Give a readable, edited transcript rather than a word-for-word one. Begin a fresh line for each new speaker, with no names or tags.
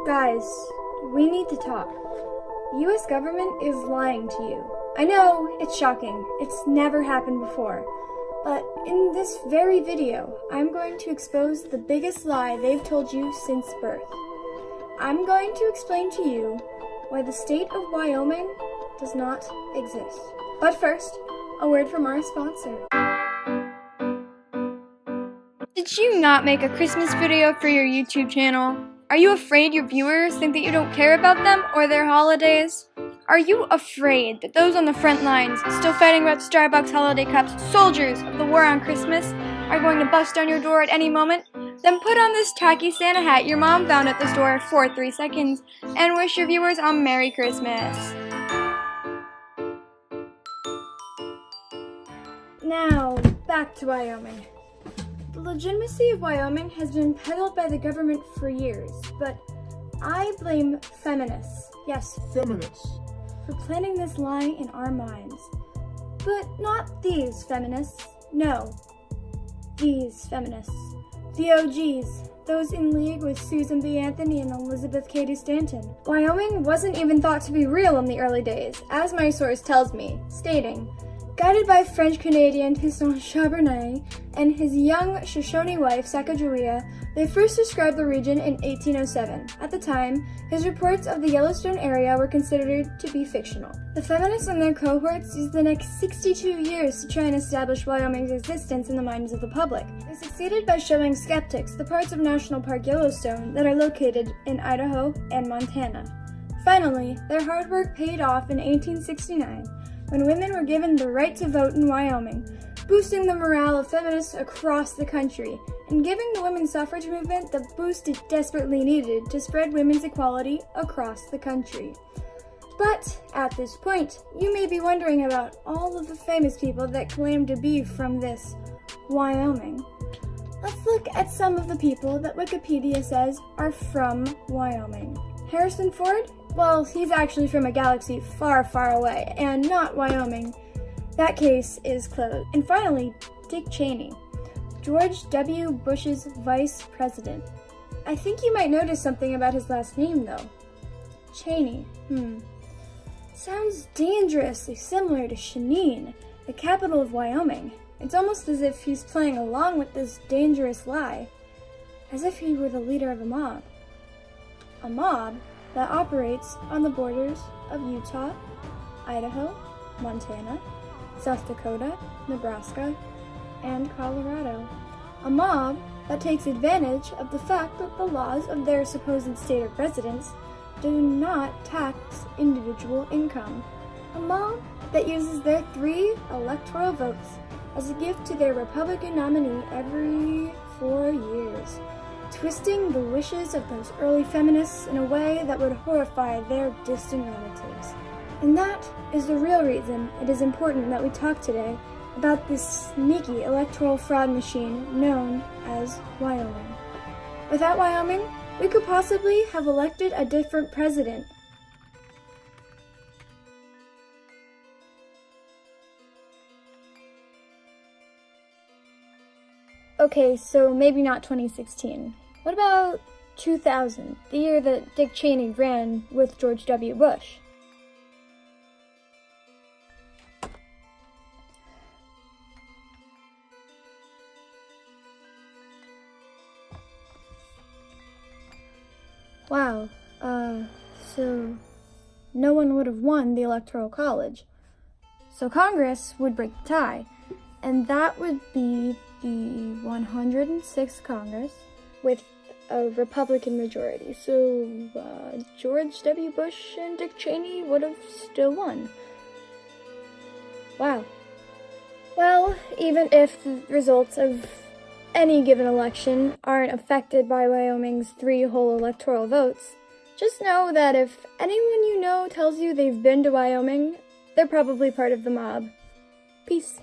Guys, we need to talk. The U.S. government is lying to you. I know, it's shocking. It's never happened before. But in this very video, I'm going to expose the biggest lie they've told you since birth. I'm going to explain to you why the state of Wyoming does not exist. But first, a word from our sponsor. Did you not make a Christmas video for your YouTube channel? Are you afraid your viewers think that you don't care about them or their holidays? Are you afraid that those on the front lines, still fighting about Starbucks holiday cups, soldiers of the war on Christmas, are going to bust down your door at any moment? Then put on this tacky Santa hat your mom found at the store for 3 seconds and wish your viewers a Merry Christmas. Now, back to Wyoming. The legitimacy of Wyoming has been peddled by the government for years, but I blame feminists. Yes,
Feminists.
For planting this lie in our minds. But not these feminists. No. These feminists. The OGs. Those in league with Susan B. Anthony and Elizabeth Cady Stanton. Wyoming wasn't even thought to be real in the early days, as my source tells me, stating, guided by French-Canadian Toussaint Charbonnet and his young Shoshone wife, Sacagawea, they first described the region in 1807. At the time, his reports of the Yellowstone area were considered to be fictional. The feminists and their cohorts used the next 62 years to try and establish Wyoming's existence in the minds of the public. They succeeded by showing skeptics the parts of National Park Yellowstone that are located in Idaho and Montana. Finally, their hard work paid off in 1869, when women were given the right to vote in Wyoming, boosting the morale of feminists across the country, and giving the women's suffrage movement the boost it desperately needed to spread women's equality across the country. But at this point, you may be wondering about all of the famous people that claim to be from this Wyoming. Let's look at some of the people that Wikipedia says are from Wyoming. Harrison Ford? Well, he's actually from a galaxy far, far away, and not Wyoming. That case is closed. And finally, Dick Cheney, George W. Bush's vice president. I think you might notice something about his last name, though. Cheney. Sounds dangerously similar to Cheyenne, the capital of Wyoming. It's almost as if he's playing along with this dangerous lie, as if he were the leader of a mob. A mob that operates on the borders of Utah, Idaho, Montana, South Dakota, Nebraska, and Colorado. A mob that takes advantage of the fact that the laws of their supposed state of residence do not tax individual income. A mob that uses their 3 electoral votes as a gift to their Republican nominee every 4 years, twisting the wishes of those early feminists in a way that would horrify their distant relatives. And that is the real reason it is important that we talk today about this sneaky electoral fraud machine known as Wyoming. Without Wyoming, we could possibly have elected a different president. Okay, so maybe not 2016. What about 2000, the year that Dick Cheney ran with George W. Bush? Wow, so no one would have won the Electoral College. So Congress would break the tie, and that would be the 106th Congress with a Republican majority. So George W. Bush and Dick Cheney would have still won. Wow. Well, even if the results of any given election aren't affected by Wyoming's 3 whole electoral votes, just know that if anyone you know tells you they've been to Wyoming, they're probably part of the mob. Peace.